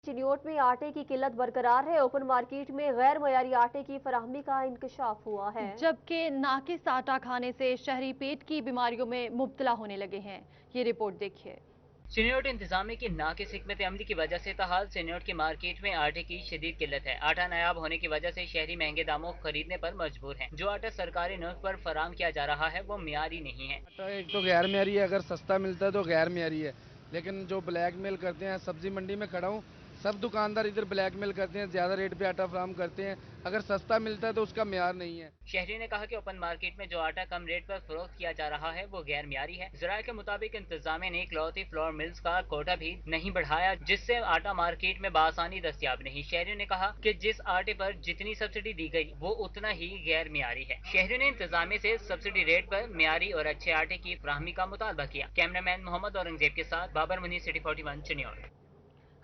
चिन्योट में आटे की किल्लत बरकरार है। ओपन मार्केट में गैर मयारी आटे की फराहमी का इंकशाफ हुआ है, जबकि नाकिस आटा खाने से शहरी पेट की बीमारियों में मुब्तला होने लगे हैं। ये रिपोर्ट देखिए। चिन्योट इंतजामिया की नाकिस हिकमत अमली की वजह से ताहाल चिन्योट की मार्केट में आटे की शदीद किल्लत है। आटा नायाब होने की वजह से शहरी महंगे दामों खरीदने पर मजबूर हैं। जो आटा सरकारी नर्ख पर फराम किया जा रहा है वो मियारी नहीं है। एक तो गैर मियारी है, अगर सस्ता मिलता है तो गैर मियारी है, लेकिन जो ब्लैक मेल करते हैं, सब्जी मंडी में खड़ा हूँ, सब दुकानदार इधर ब्लैक मेल करते हैं, ज़्यादा रेट पे आटा फराम करते हैं। अगर सस्ता मिलता है तो उसका म्यार नहीं है। शहरी ने कहा कि ओपन मार्केट में जो आटा कम रेट पर फरोख्त किया जा रहा है वो गैर मियारी है। जराये के मुताबिक इंतजामिया ने इकलौती फ्लोर मिल्स का कोटा भी नहीं बढ़ाया, जिससे आटा मार्केट में बासानी दस्तयाब नहीं। शहरियों ने कहा कि जिस आटे पर जितनी सब्सिडी दी गई वो उतना ही गैर मियारी है। शहरियों ने इंतजामिया से सब्सिडी रेट पर मियारी और अच्छे आटे की फराहमी का मुतालबा किया। कैमरामैन मोहम्मद औरंगजेब के साथ बाबर मुनीर, सिटी 41 चिन्योट।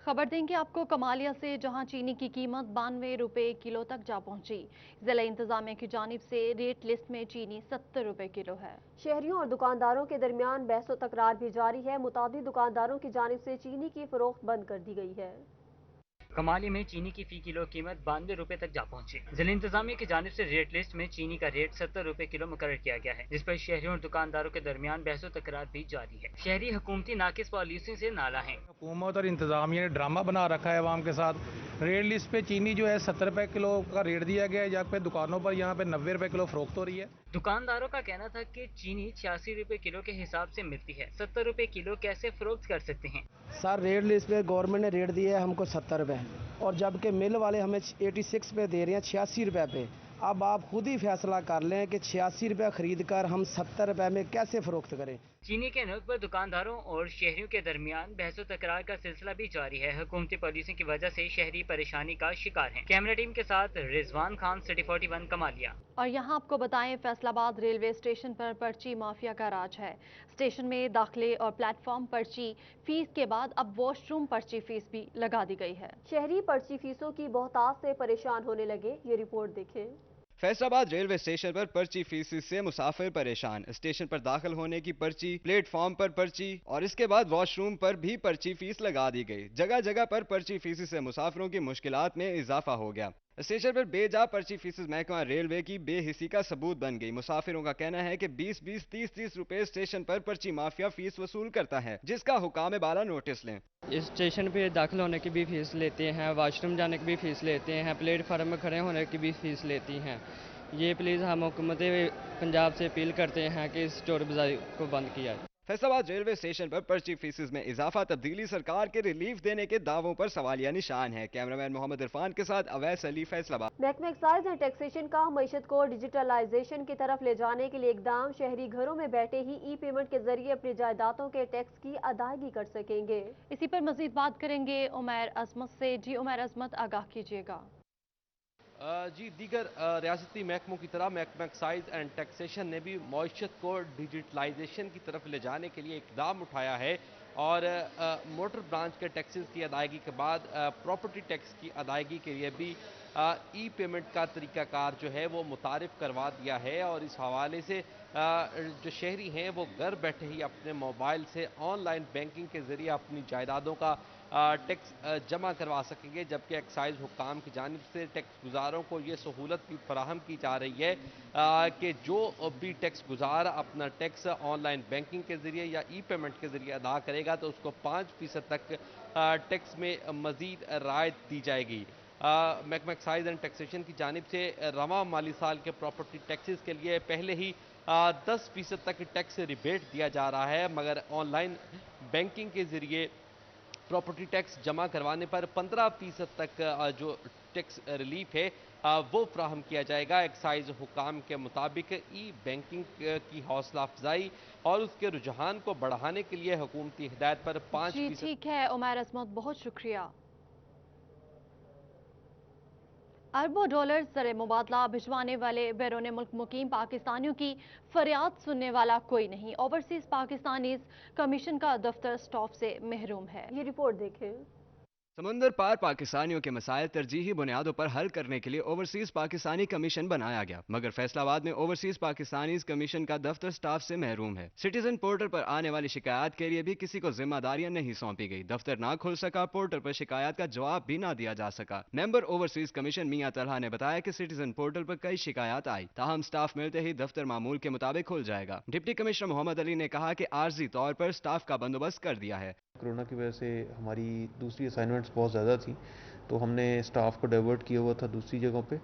खबर देंगे आपको कमालिया से, जहां चीनी की कीमत 92 रुपए किलो तक जा पहुंची। जिला इंतजामिया की जानिब से रेट लिस्ट में चीनी 70 रुपए किलो है। शहरियों और दुकानदारों के दरमियान बहस व तकरार भी जारी है। मुतादिद दुकानदारों की जानिब से चीनी की फरोख्त बंद कर दी गई है। कमाली में चीनी की फी किलो कीमत 92 रुपए तक जा पहुंची। जिला इंतजामिया की जानिब से रेट लिस्ट में चीनी का रेट 70 रुपए किलो मुकर्रर किया गया है, जिस पर शहरियों और दुकानदारों के दरमियान बहसो तकरार भी जारी है। शहरी हुकूमती नाकिस पॉलिसी से नाला है। हुकूमत और इंतजामिया ने ड्रामा बना रखा है अवाम के साथ। रेट लिस्ट पे चीनी जो है 70 रुपए किलो का रेट दिया गया है, जहाँ पे दुकानों पर यहाँ पे 90 रुपए किलो फरोख्त हो रही है। दुकानदारों का कहना था कि चीनी 86 रुपए किलो के हिसाब से मिलती है, 70 रुपए किलो कैसे फरोख्त कर सकते हैं। सर रेट लिस्ट पे गवर्नमेंट ने रेट दिया है हमको 70 रुपये, और जबकि मिल वाले हमें 86 पे दे रहे हैं, 86 रुपये पे। अब आप खुद ही फैसला कर लें कि 86 रुपये खरीद कर हम 70 रुपये में कैसे फरोख्त करें। चीनी के नर्ख पर दुकानदारों और शहरियों के दरमियान बहसो तकरार का सिलसिला भी जारी है। हुकूमती पॉलिसी की वजह से शहरी परेशानी का शिकार हैं। कैमरा टीम के साथ रिजवान खान, सिटी 41 कमालिया। और यहाँ आपको बताएं, फैसलाबाद रेलवे स्टेशन पर पर्ची माफिया का राज है। स्टेशन में दाखिले और प्लेटफॉर्म पर्ची फीस के बाद अब वॉशरूम पर्ची फीस भी लगा दी गई है। शहरी पर्ची फीसों की बहुतात से परेशान होने लगे। ये रिपोर्ट देखें। फैसलाबाद रेलवे स्टेशन पर पर्ची फीस से मुसाफिर परेशान। स्टेशन पर दाखिल होने की पर्ची, प्लेटफॉर्म पर पर्ची और इसके बाद वॉशरूम पर भी पर्ची फीस लगा दी गई। जगह जगह पर पर्ची फीस से मुसाफिरों की मुश्किलात में इजाफा हो गया। स्टेशन पर बेजा पर्ची फीस महकमा रेलवे की बेहिसी का सबूत बन गई। मुसाफिरों का कहना है कि 20-20, 30-30 रुपए स्टेशन पर पर्ची माफिया फीस वसूल करता है, जिसका हुकाम बाला नोटिस लें। इस स्टेशन पे दाखिल होने की भी फीस लेते हैं, वॉशरूम जाने की भी फीस लेते हैं, प्लेटफार्म में खड़े होने की भी फीस लेती हैं। ये प्लीज़ हम हुकूमत पंजाब से अपील करते हैं कि इस चोर बाज़ारी को बंद किया जाए। फैसलाबाद रेलवे स्टेशन पर पर्ची फीस में इजाफा तब्दीली सरकार के रिलीफ देने के दावों पर सवालिया निशान है। कैमरामैन मोहम्मद इरफान के साथ अवैस अली, फैसलाबाद। महकमा एक्साइज एंड टैक्सेशन का मईशत को डिजिटलाइजेशन की तरफ ले जाने के लिए इकदाम। शहरी घरों में बैठे ही ई पेमेंट के जरिए अपनी जायदादों के टैक्स की अदायगी कर सकेंगे। इसी पर मजीद बात करेंगे उमैर अजमत से। जी उमैर अजमत, आगाह कीजिएगा। जी, दीगर रियासती महकमों की तरह महकमा एक्साइज एंड टैक्सेशन ने भी मईशत को डिजिटलाइजेशन की तरफ ले जाने के लिए इकदाम उठाया है और मोटर ब्रांच के टैक्सेस की अदायगी के बाद प्रॉपर्टी टैक्स की अदायगी के लिए भी ई पेमेंट का तरीक़ाकार जो है वो मुतारिफ करवा दिया है। और इस हवाले से जो शहरी हैं वो घर बैठे ही अपने मोबाइल से ऑनलाइन बैंकिंग के ज़रिए अपनी जायदादों का टैक्स जमा करवा सकेंगे, जबकि एक्साइज हुकाम की जानिब से टैक्स गुजारों को ये सहूलत भी फराहम की जा रही है कि जो भी टैक्स गुजार अपना टैक्स ऑनलाइन बैंकिंग के ज़रिए या ई पेमेंट के ज़रिए अदा करेगा तो उसको 5% तक टैक्स में मज़ीद रायत दी जाएगी। महकमा एक्साइज एंड टैक्सेशन की जानिब से रवां माली साल के प्रॉपर्टी टैक्सेस के लिए पहले ही 10% तक टैक्स रिबेट दिया जा रहा है, मगर ऑनलाइन बैंकिंग के ज़रिए प्रॉपर्टी टैक्स जमा करवाने पर 15% तक जो टैक्स रिलीफ है वो फ्राहम किया जाएगा। एक्साइज हुकाम के मुताबिक ई बैंकिंग की हौसला अफजाई और उसके रुझान को बढ़ाने के लिए हुकूमती हिदायत पर 5%। जी ठीक है उमैर अजमत, बहुत शुक्रिया। अरबों डॉलर ज़र मुबादला भिजवाने वाले बैरून मुल्क मुकीम पाकिस्तानियों की फरियाद सुनने वाला कोई नहीं। ओवरसीज़ पाकिस्तानीज़ कमीशन का दफ्तर स्टॉप से महरूम है। ये रिपोर्ट देखें। समुंदर पार पाकिस्तानियों के मसाइल तरजीही बुनियादों पर हल करने के लिए ओवरसीज पाकिस्तानी कमीशन बनाया गया, मगर फैसलाबाद में ओवरसीज पाकिस्तानी कमीशन का दफ्तर स्टाफ से महरूम है। सिटीजन पोर्टल पर आने वाली शिकायत के लिए भी किसी को जिम्मेदारियां नहीं सौंपी गई। दफ्तर ना खुल सका, पोर्टल पर शिकायत का जवाब भी ना दिया जा सका। मेंबर ओवरसीज कमीशन मियां तलहा ने बताया कि सिटीजन पोर्टल पर कई शिकायत आई, ताहम स्टाफ मिलते ही दफ्तर मामूल के मुताबिक खुल जाएगा। डिप्टी कमिश्नर मोहम्मद अली ने कहा कि आर्जी तौर पर स्टाफ का बंदोबस्त कर दिया है। कोरोना की वजह से हमारी दूसरी असाइनमेंट्स बहुत ज़्यादा थी, तो हमने स्टाफ को डाइवर्ट किया हुआ था दूसरी जगहों पे।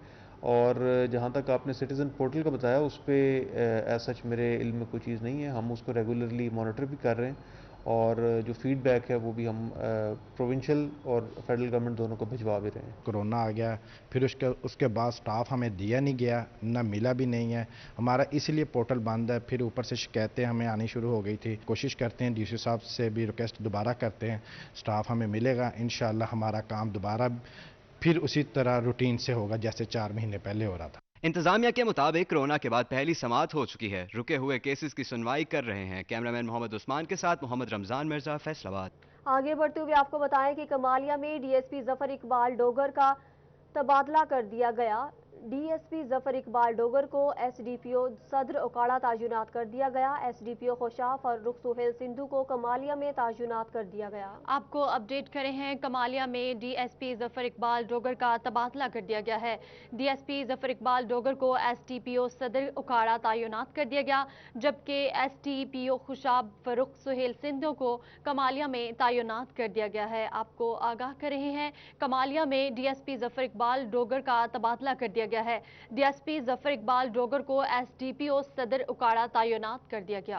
और जहाँ तक आपने सिटीज़न पोर्टल का बताया, उस पर एज सच मेरे इल्म में कोई चीज़ नहीं है। हम उसको रेगुलरली मॉनिटर भी कर रहे हैं और जो फीडबैक है वो भी हम प्रोविंशियल और फेडरल गवर्नमेंट दोनों को भिजवा भी रहे हैं। कोरोना आ गया, फिर उसके बाद स्टाफ हमें दिया नहीं गया, ना मिला भी नहीं है हमारा, इसलिए पोर्टल बंद है। फिर ऊपर से शिकायतें हमें आनी शुरू हो गई थी। कोशिश करते हैं डीसी साहब से भी रिक्वेस्ट दोबारा करते हैं, स्टाफ हमें मिलेगा, इंशाल्लाह हमारा काम दोबारा फिर उसी तरह रूटीन से होगा जैसे 4 महीने पहले हो रहा था। इंतजामिया के मुताबिक कोरोना के बाद पहली समाअत हो चुकी है। रुके हुए केसेस की सुनवाई कर रहे हैं। कैमरामैन मोहम्मद उस्मान के साथ मोहम्मद रमजान मिर्जा, फैसलाबाद। आगे बढ़ते हुए आपको बताएं कि कमालिया में डीएसपी जफर इकबाल डोगर का तबादला कर दिया गया। डीएसपी जफर इकबाल डोगर को एसडीपीओ सदर उकाड़ा तायुनात कर दिया गया। एसडीपीओ खुशाब फर्रुख सुहेल सिंधु को कमालिया में तायुनात कर दिया गया। आपको अपडेट करें हैं, कमालिया में डीएसपी जफर इकबाल डोगर का तबादला कर दिया गया है। डीएसपी जफर इकबाल डोगर को एसडीपीओ सदर उकाड़ा तायुनात कर दिया गया, जबकि एसडीपीओ खुशाब फर्रुख सुहेल सिंधु को कमालिया में तायुनात कर दिया गया है। आपको आगाह कर रहे हैं, कमालिया में डीएसपी जफर इकबाल डोगर का तबादला कर दिया गया है। डीएसपी जफर इकबाल डोगर को एसडीपीओ सदर उकाड़ा तायुनात कर दिया गया।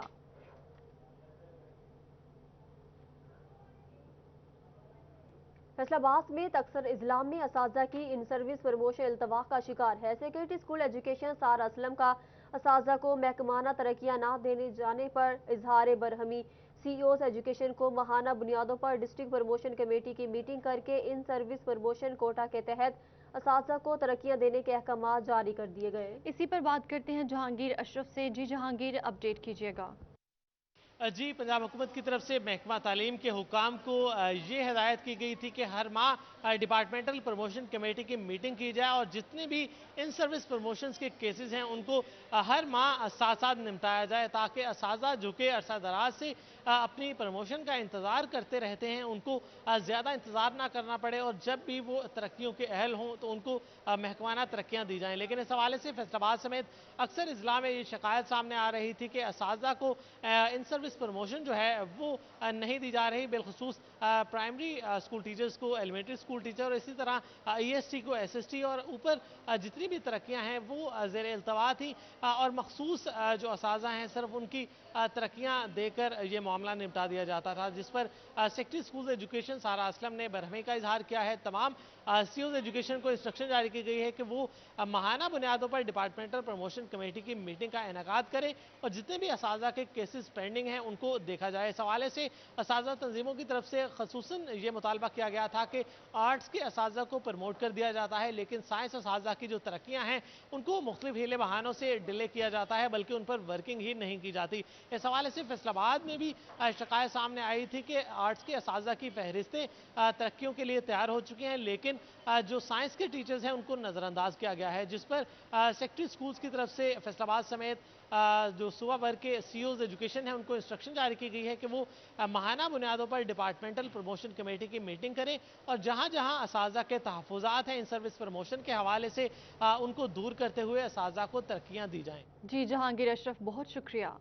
फैसलाबाद में तकसर इस्लाम में असाजा की इन सर्विस प्रमोशन इल्तवाक का शिकार है। सेक्रेटरी स्कूल एजुकेशन सार असलम का असाजा को महकमाना तरक्कियां न देने जाने पर इजहार बरहमी। सीईओ एजुकेशन को माहाना बुनियादों पर डिस्ट्रिक्ट प्रमोशन कमेटी की मीटिंग करके इन सर्विस प्रमोशन कोटा के तहत असाजा को तरक्कियां देने के अहकाम जारी कर दिए गए। इसी पर बात करते हैं जहांगीर अशरफ से। जी जहांगीर, अपडेट कीजिएगा। जी, पंजाब हुकूमत की तरफ से महकमा तालीम के हुकाम को ये हिदायत की गई थी कि हर माह डिपार्टमेंटल प्रमोशन कमेटी की मीटिंग की जाए और जितने भी इन सर्विस प्रमोशंस के केसेस हैं उनको हर माह साथ साथ निपटाया जाए, ताकि असाजा जो कि अरसा दराज से अपनी प्रमोशन का इंतज़ार करते रहते हैं उनको ज़्यादा इंतज़ार ना करना पड़े और जब भी वो तरक्कियों के अहल हों तो उनको महकमाना तरक्कियाँ दी जाएँ। लेकिन इस हवाले से फैसलाबाद समेत अक्सर अजला में ये शिकायत सामने आ रही थी कि असाजा को इन सर्विस प्रमोशन जो है वो नहीं दी जा रही, बिलखुसूस प्राइमरी स्कूल टीचर्स को एलिमेंट्री स्कूल टीचर और इसी तरह EST को SST और ऊपर जितनी भी तरक्कियां हैं वो ज़ेर इल्तवा थी और मखसूस जो असाजा हैं सिर्फ उनकी तरक्कियां देकर ये मामला निपटा दिया जाता था, जिस पर सेक्रेटरी स्कूल एजुकेशन सारा असलम ने बरहमी का इजहार किया है। तमाम सीईओ एजुकेशन को इंस्ट्रक्शन जारी की गई है कि वो माहाना बुनियादों पर डिपार्टमेंटल प्रमोशन कमेटी की मीटिंग का इनेकाद करें और जितने भी असाजा के केसेस पेंडिंग हैं उनको देखा जाए। इस हवाले से असाजा तंजीमों की तरफ से खसूसन ये मुतालबा किया गया था कि आर्ट्स के असाजा को प्रमोट कर दिया जाता है, लेकिन साइंस असाजा की जो तरक्कियां हैं उनको मुख्तलिफ हीले बहानों से डिले किया जाता है, बल्कि उन पर वर्किंग ही नहीं की जाती। इस हवाले से फैसलाबाद में भी शिकायत सामने आई थी कि आर्ट्स के असाजा की फहरिस्तें तरक्कियों के लिए तैयार हो चुकी हैं, लेकिन जो साइंस के टीचर्स हैं उनको नज़रअंदाज किया गया है, जिस पर सेक्रेटरी स्कूल्स की तरफ से फैसलाबाद समेत जो सूबा भर के सीईओज एजुकेशन है उनको इंस्ट्रक्शन जारी की गई है कि वो माहाना बुनियादों पर डिपार्टमेंटल प्रमोशन कमेटी की मीटिंग करें और जहां जहां असाजा के तहफ़्फ़ुज़ात हैं इन सर्विस प्रमोशन के हवाले से उनको दूर करते हुए असाजा को तरक्कियां दी जाएं। जी जहांगीर अशरफ, बहुत शुक्रिया।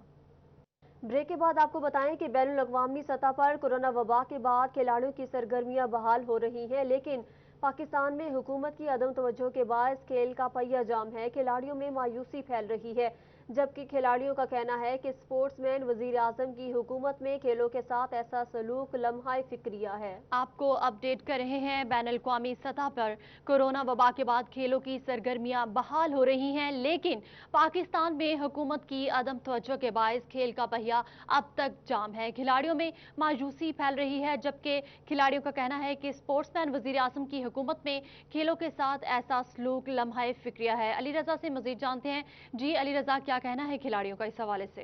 ब्रेक के बाद आपको बताएं कि बैनुल अक़वामी सतह पर कोरोना वबा के बाद खिलाड़ियों की सरगर्मियां बहाल हो रही हैं, लेकिन पाकिस्तान में हुकूमत की अदम तवज्जो के बायस खेल का पहिया जाम है। खिलाड़ियों में मायूसी फैल रही है, जबकि खिलाड़ियों का कहना है कि स्पोर्ट्समैन वजीर आजम की हुकूमत में खेलों के साथ ऐसा सलूक लम्हा फिक्रिया है। आपको अपडेट कर रहे हैं, बैनुल अक़वामी सतह पर कोरोना वबा के बाद खेलों की सरगर्मियां बहाल हो रही हैं, लेकिन पाकिस्तान में हुकूमत की अदम तवज्जो के बायस खेल का पहिया अब तक जाम है। खिलाड़ियों में मायूसी फैल रही है, जबकि खिलाड़ियों का कहना है कि स्पोर्ट्समैन वजीर आजम की हुकूमत में खेलों के साथ ऐसा सलूक लम्हा फिक्रिया है। अली रजा से मजीद जानते हैं। जी अली रजा, क्या कहना है खिलाड़ियों का इस हवाले से?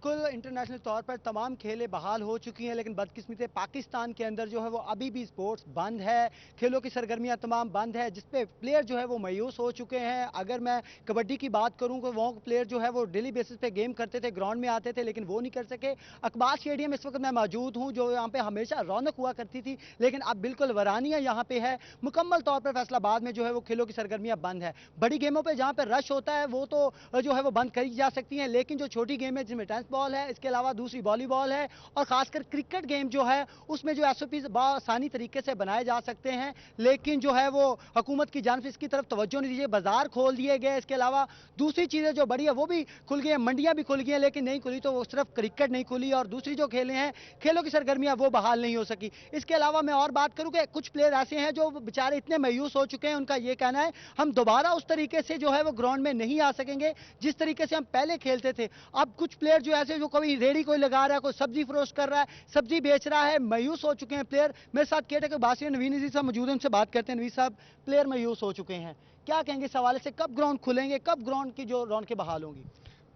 بالکل انٹرنیشنل طور پر تمام کھیلیں بحال ہو چکی ہیں، لیکن بدقسمتی پاکستان کے اندر جو ہے وہ ابھی بھی سپورٹس بند ہے، کھیلوں کی سرگرمیاں تمام بند ہے، جس پہ پلیئر جو ہے وہ مایوس ہو چکے ہیں۔ اگر میں کبڈی کی بات کروں تو وہ پلیئر جو ہے وہ ڈیلی بیسس پہ گیم کرتے تھے، گراؤنڈ میں آتے تھے، لیکن وہ نہیں کر سکے۔ اقبال اسٹیڈیم اس وقت میں موجود ہوں، جو یہاں پہ ہمیشہ رونق ہوا کرتی تھی، لیکن اب بالکل ورانیہ یہاں پہ ہے۔ مکمل طور پر فیصل آباد میں جو ہے وہ کھیلوں کی سرگرمیاں بند ہے۔ بڑی گیموں پہ جہاں پہ رش ہوتا ہے وہ تو جو ہے وہ بند کری جا سکتی ہیں، لیکن جو چھوٹی گیم ہے جس میں ٹینس بال ہے، اس کے علاوہ دوسری والی بال ہے، اور خاص کر کرکٹ گیم جو ہے اس میں جو ایس او پیز بآسانی طریقے سے بنائے جا سکتے ہیں، لیکن جو ہے وہ حکومت کی جانب سے اس کی طرف توجہ نہیں دی۔ بازار کھول دیے گئے، اس کے علاوہ دوسری چیزیں جو بڑی ہے وہ بھی کھل گئی ہیں، منڈیاں بھی کھل گئی ہیں، لیکن نہیں کھلی تو وہ صرف کرکٹ نہیں کھلی، اور دوسری جو کھیلیں ہیں، کھیلوں کی سرگرمیاں وہ بحال نہیں ہو سکی۔ اس کے علاوہ میں اور بات کروں کہ کچھ پلیئر ایسے ہیں جو بیچارے اتنے مایوس ہو چکے ہیں، ان کا یہ کہنا ہے ہم دوبارہ اس طریقے سے جو ہے وہ گراؤنڈ میں نہیں آ سکیں گے جس طریقے سے ہم پہلے کھیلتے تھے۔ اب کچھ پلیئر جو ایسے جو کوئی ریڑھی کوئی لگا رہا ہے، کوئی سبزی فروخت کر رہا ہے، سبزی بیچ رہا ہے، مایوس ہو چکے ہیں پلیئر۔ میرے ساتھ کیٹا کے باسی نوین عزیز صاحب موجود ہیں، ان سے بات کرتے ہیں۔ نوین صاحب، پلیئر مایوس ہو چکے ہیں، کیا کہیں گے اس حوالے سے؟ کب گراؤنڈ کھلیں گے، کب گراؤنڈ کی جو رونقیں بحال ہوں گی؟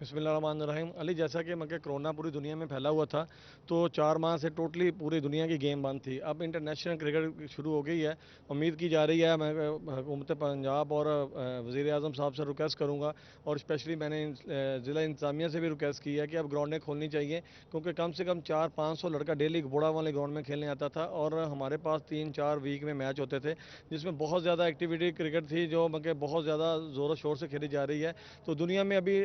بسم اللہ الرحمن الرحیم۔ علی، جیسا کہ کرونا پوری دنیا میں پھیلا ہوا تھا تو 4 ماہ سے ٹوٹلی پوری دنیا کی گیم بند تھی۔ اب انٹرنیشنل کرکٹ شروع ہو گئی ہے، امید کی جا رہی ہے، میں حکومت پنجاب اور وزیر اعظم صاحب سے ریکویسٹ کروں گا، اور اسپیشلی میں نے ضلع انتظامیہ سے بھی ریکویسٹ کی ہے کہ اب گراؤنڈیں کھولنی چاہیے، کیونکہ کم سے کم 400-500 لڑکا ڈیلی بوڑا والے گراؤنڈ میں کھیلنے آتا تھا، اور ہمارے پاس 3-4 ویک میں میچ ہوتے تھے جس میں بہت زیادہ ایکٹیویٹی کرکٹ تھی، جو بہت زیادہ زور و شور سے کھیلی جا رہی ہے۔ تو دنیا میں ابھی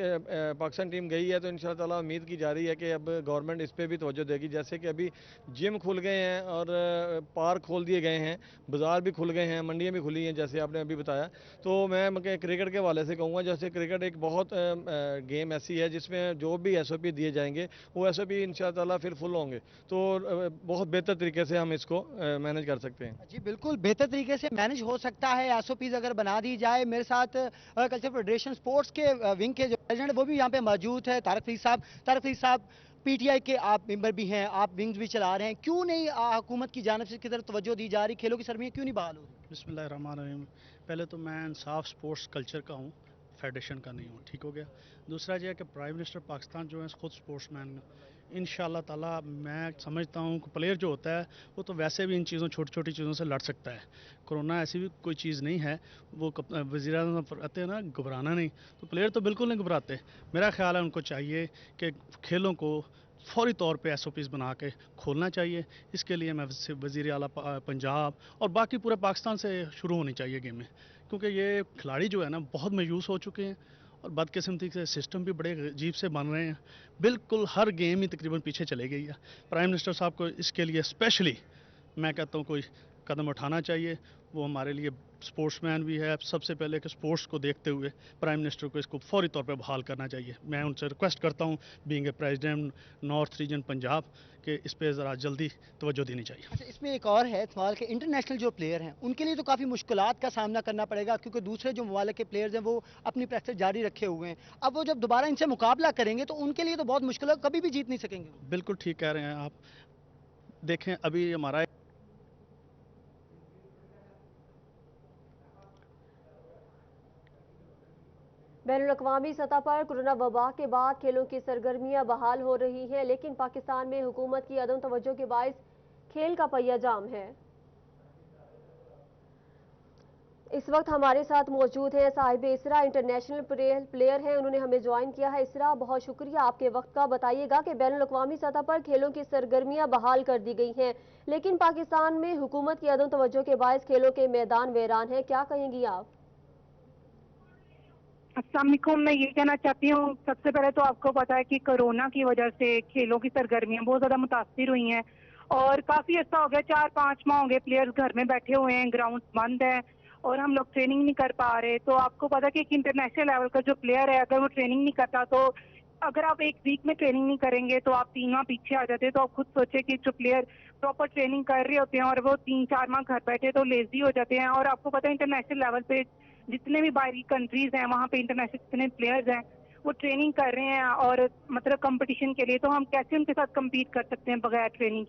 پاکستان ٹیم گئی ہے، تو انشاءاللہ تعالیٰ امید کی جا رہی ہے کہ اب گورنمنٹ اس پہ بھی توجہ دے گی، جیسے کہ ابھی جم کھل گئے ہیں اور پارک کھول دیے گئے ہیں، بازار بھی کھل گئے ہیں، منڈیاں بھی کھلی ہیں جیسے آپ نے ابھی بتایا۔ تو میں کرکٹ کے حوالے سے کہوں گا، جیسے کرکٹ ایک بہت گیم ایسی ہے جس میں جو بھی ایس او پی دیے جائیں گے وہ ایس او پی انشاءاللہ تعالیٰ پھر فل ہوں گے، تو بہت بہتر طریقے سے ہم اس کو مینج کر سکتے ہیں۔ جی بالکل بہتر طریقے سے مینج ہو سکتا ہے، ایس او پیز اگر بنا دی جائے۔ میرے ساتھ کلچر فیڈریشن سپورٹس کے ونگ کے جو پریزیڈنٹ وہ بھی یہاں پہ موجود ہے، طارق فرید صاحب۔ طارق فرید صاحب، پی ٹی آئی کے آپ ممبر بھی ہیں، آپ ونگز بھی چلا رہے ہیں، کیوں نہیں حکومت کی جانب سے اس کی طرف توجہ دی جا رہی؟ کھیلوں کی سرگرمیاں کیوں نہیں بحال ہو رہی؟ بسم اللہ الرحمن الرحیم۔ پہلے تو میں انصاف سپورٹس کلچر کا ہوں، فیڈریشن کا نہیں ہوں، ٹھیک ہو گیا۔ دوسرا یہ ہے کہ پرائم منسٹر پاکستان جو ہے خود سپورٹس مین، انشاءاللہ تعالیٰ میں سمجھتا ہوں کہ پلیئر جو ہوتا ہے وہ تو ویسے بھی ان چیزوں چھوٹی چھوٹی چیزوں سے لڑ سکتا ہے۔ کرونا ایسی بھی کوئی چیز نہیں ہے، وہ وزیر اعظم فرماتے ہیں نا گھبرانا نہیں، تو پلیئر تو بالکل نہیں گھبراتے۔ میرا خیال ہے ان کو چاہیے کہ کھیلوں کو فوری طور پہ ایس او پیز بنا کے کھولنا چاہیے۔ اس کے لیے میں وزیر اعلیٰ پنجاب اور باقی پورے پاکستان سے شروع ہونی چاہیے گیمیں، کیونکہ یہ کھلاڑی جو ہے نا بہت مایوس ہو چکے ہیں، اور بدقسمتی سے سسٹم بھی بڑے عجیب سے بن رہے ہیں، بالکل ہر گیم ہی تقریباً پیچھے چلے گئی ہے۔ پرائم منسٹر صاحب کو اس کے لیے اسپیشلی میں کہتا ہوں کوئی قدم اٹھانا چاہیے۔ وہ ہمارے لیے سپورٹس مین بھی ہے، سب سے پہلے کہ سپورٹس کو دیکھتے ہوئے پرائم منسٹر کو اس کو فوری طور پہ بحال کرنا چاہیے۔ میں ان سے ریکویسٹ کرتا ہوں being a president north region Punjab کہ اس پہ ذرا جلدی توجہ دینی چاہیے۔ اچھا، اس میں ایک اور ہے سوال کہ انٹرنیشنل جو پلیئر ہیں ان کے لیے تو کافی مشکلات کا سامنا کرنا پڑے گا، کیونکہ دوسرے جو ممالک کے پلیئرز ہیں وہ اپنی پریکٹس جاری رکھے ہوئے ہیں۔ اب وہ جب دوبارہ ان سے مقابلہ کریں گے تو ان کے لیے تو بہت مشکل ہے، کبھی بھی جیت نہیں سکیں گے۔ بالکل ٹھیک کہہ رہے ہیں آپ۔ دیکھیں ابھی ہمارا بین الاقوامی سطح پر کورونا وبا کے بعد کھیلوں کی سرگرمیاں بحال ہو رہی ہیں، لیکن پاکستان میں حکومت کی عدم توجہ کے باعث کھیل کا پہیہ جام ہے۔ اس وقت ہمارے ساتھ موجود ہیں صاحب اسرا، انٹرنیشنل پلیئر ہیں، انہوں نے ہمیں جوائن کیا ہے۔ اسرا، بہت شکریہ آپ کے وقت کا۔ بتائیے گا کہ بین الاقوامی سطح پر کھیلوں کی سرگرمیاں بحال کر دی گئی ہیں، لیکن پاکستان میں حکومت کی عدم توجہ کے باعث کھیلوں کے میدان ویران ہیں، کیا کہیں گی آپ؟ السلام علیکم۔ میں یہ کہنا چاہتی ہوں، سب سے پہلے تو آپ کو پتا ہے کہ کرونا کی وجہ سے کھیلوں کی سرگرمیاں بہت زیادہ متاثر ہوئی ہیں، اور کافی عرصہ ہو گیا، 4-5 ماہ ہو گئے پلیئرز گھر میں بیٹھے ہوئے ہیں، گراؤنڈ بند ہے اور ہم لوگ ٹریننگ نہیں کر پا رہے۔ تو آپ کو پتا ہے کہ ایک انٹرنیشنل لیول کا جو پلیئر ہے اگر وہ ٹریننگ نہیں کرتا، تو اگر آپ ایک ویک میں ٹریننگ نہیں کریں گے تو آپ 3 ماہ پیچھے آ جاتے ہیں۔ تو آپ خود سوچیں کہ جو پلیئر پراپر ٹریننگ کر رہے ہوتے ہیں اور وہ 3-4 ماہ گھر بیٹھے تو لیزی ہو جاتے ہیں۔ اور آپ کو پتا ہے انٹرنیشنل لیول پہ جتنے بھی باہری کنٹریز ہیں وہاں پہ انٹرنیشنل جتنے پلیئرز ہیں وہ ٹریننگ کر رہے ہیں، اور مطلب کمپٹیشن کے لیے، تو ہم کیسے ان کے ساتھ کمپیٹ کر سکتے ہیں بغیر ٹریننگ؟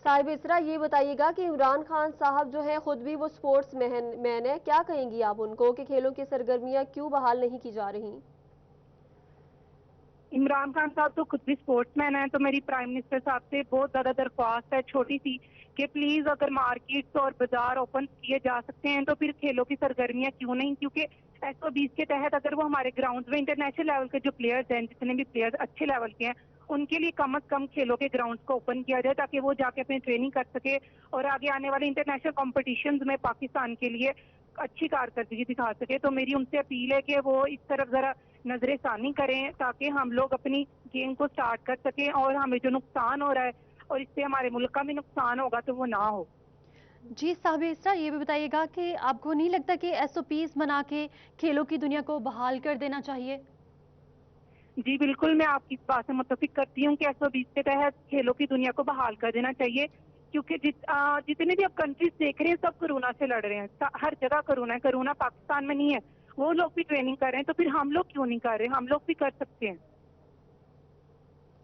صاحب اسرا، یہ بتائیے گا کہ عمران خان صاحب جو ہیں خود بھی وہ سپورٹس مین ہے، کیا کہیں گی آپ ان کو کہ کھیلوں کی سرگرمیاں کیوں بحال نہیں کی جا رہی؟ इमरान खान साहब तो खुद भी स्पोर्ट्समैन हैं, तो मेरी प्राइम मिनिस्टर साहब से बहुत ज़्यादा दरख्वास्त है छोटी सी कि प्लीज़ अगर मार्केट्स और बाजार ओपन किए जा सकते हैं तो फिर खेलों की सरगर्मियां क्यों नहीं, क्योंकि SO20 के तहत अगर वो हमारे ग्राउंड में इंटरनेशनल लेवल के जो प्लेयर्स हैं, जितने भी प्लेयर्स अच्छे लेवल के हैं, उनके लिए कम से कम खेलों के ग्राउंड को ओपन किया जाए ताकि वो जाके अपनी ट्रेनिंग कर सके और आगे आने वाले इंटरनेशनल कॉम्पिटिशन्स में पाकिस्तान के लिए अच्छी कारकर्दगी दिखा सके। तो मेरी उनसे अपील है कि वो इस तरफ ज़रा नजर षानी करें ताकि हम लोग अपनी गेम को स्टार्ट कर सकें और हमें जो नुकसान हो रहा है और इससे हमारे मुल्क का भी नुकसान होगा तो वो ना हो। जी साहिब इसरा, ये भी बताइएगा कि आपको नहीं लगता कि SOPs बना के खेलों की दुनिया को बहाल कर देना चाहिए? जी बिल्कुल, मैं आपकी इस बात से मुत्तफिक करती हूँ कि SO20 के तहत खेलों की दुनिया को बहाल कर देना चाहिए, क्योंकि जितने भी अब कंट्रीज देख रहे हैं सब कोरोना से लड़ रहे हैं, हर जगह कोरोना है। कोरोना पाकिस्तान में नहीं है, वो लोग भी ट्रेनिंग कर रहे हैं, तो फिर हम लोग क्यों नहीं कर रहे? हम लोग भी कर सकते हैं।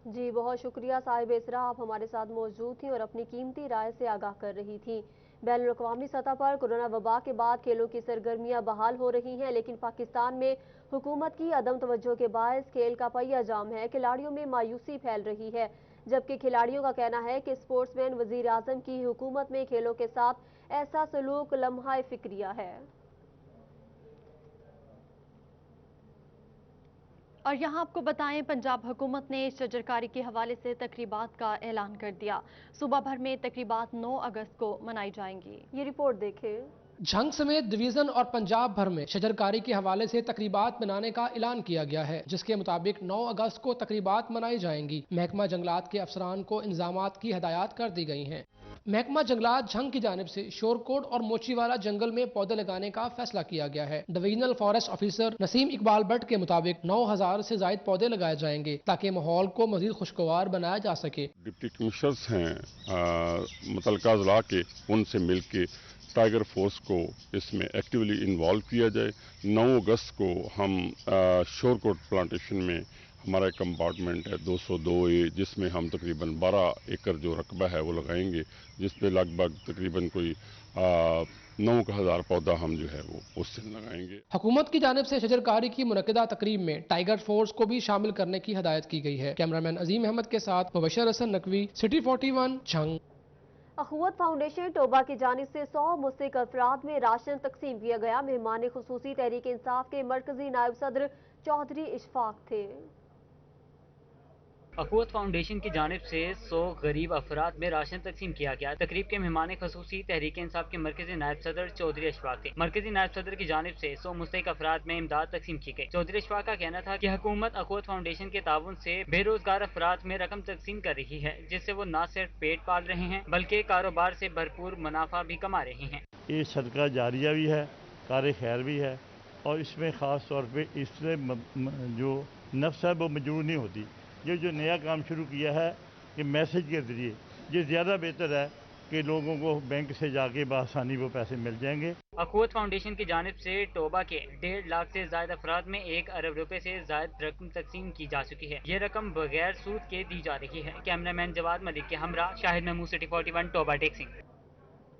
जी बहुत शुक्रिया साहिब इसरा, आप हमारे साथ मौजूद थी और अपनी कीमती राय से आगाह कर रही थी। बैनुल-अक़वामी सतह पर कोरोना वबा के बाद खेलों की सरगर्मियां बहाल हो रही हैं, लेकिन पाकिस्तान में हुकूमत की अदम तवज्जो के बायस खेल का पहिया जाम है, खिलाड़ियों में मायूसी फैल रही है, जबकि खिलाड़ियों का कहना है कि स्पोर्ट्समैन वज़ीर आज़म की हुकूमत में खेलों के साथ ऐसा सलूक लम्हा फिक्रिया है। और यहाँ आपको बताएं, पंजाब हुकूमत ने शजरकारी के हवाले से तकरीबात का ऐलान कर दिया। सूबा भर में तकरीबात 9 अगस्त को मनाई जाएंगी। ये रिपोर्ट देखें। झंग समेत डिवीजन और पंजाब भर में शजरकारी के हवाले से तकरीबात मनाने का ऐलान किया गया है, जिसके मुताबिक 9 अगस्त को तकरीबात मनाई जाएंगी। महकमा जंगलात के अफसरान को इंतजामात की हदायत कर दी गई हैं। महकमा जंगलात झंग की जानिब से शोरकोट और मोचीवाला जंगल में पौधे लगाने का फैसला किया गया है। Divisional forest officer Naseem Iqbal Bhatt के मुताबिक 9000 से ज्यादा पौधे लगाए जाएंगे ताकि माहौल को मजीद खुशगवार बनाया जा सके। डिप्टी कमिश्नर्स हैं मुतल्लिका अज़ला के, उनसे मिल के टाइगर फोर्स को इसमें एक्टिवली इन्वॉल्व किया जाए। 9 अगस्त को हम शोरकोट प्लांटेशन में हमारा एक कंपार्टमेंट है 202A, जिसमें हम तकरीबन 12 एकड़ जो रकबा है वो लगाएंगे, जिस पे लगभग तकरीबन कोई 9,000 पौधा हम जो है वो उस दिन लगाएंगे। हुकूमत की जानिब से शजरकारी की मुनक्किदा तकरीब में टाइगर फोर्स को भी शामिल करने की हदायत की गई है। कैमरामैन अजीम अहमद के साथ Mubashar Hasan Naqvi, city 41 Jhang. अखुवत foundation Toba की जानिब से 100 मुस्तहिक अफराद में राशन तकसीम किया गया। मेहमान खुसूसी तहरीक इंसाफ के मरकजी नायब सदर चौधरी इशफाक थे। अखुवत फाउंडेशन की जानिब से 100 गरीब अफराद में राशन तकसीम किया गया। तकरीब के मेहमान खसूसी तहरीक इंसाफ के मरकजी नायब सदर चौधरी अशफाक थे। मरकजी नायब सदर की जानिब से 100 मुस्तहिक अफराद में इमदाद तकसीम की गई। चौधरी अशफाक का कहना था कि हुकूमत अखुवत फाउंडेशन के ताउन से बेरोजगार अफराद में रकम तकसीम कर रही है, जिससे वो न सिर्फ पेट पाल रहे हैं बल्कि कारोबार से भरपूर मुनाफा भी कमा रहे हैं। ये सदका जारिया भी है, कार खैर भी है, और इसमें ख़ास तौर पर इससे जो नफ्स है वो मजबूर नहीं होती। ये जो नया काम शुरू किया है कि मैसेज के ज़रिए, ये ज़्यादा बेहतर है कि लोगों को बैंक से जाके बआसानी वो पैसे मिल जाएंगे। अखुवत फाउंडेशन की जानिब से टोबा के 1.5 लाख से ज्यादा अफराद में 1 अरब रुपए से ज्यादा रकम तकसीम की जा चुकी है। ये रकम बगैर सूद के दी जा रही है। कैमरामैन जवाद मलिक के हमरा शाहिद महमूद, सिटी 41 टोबा टेक्सिंग।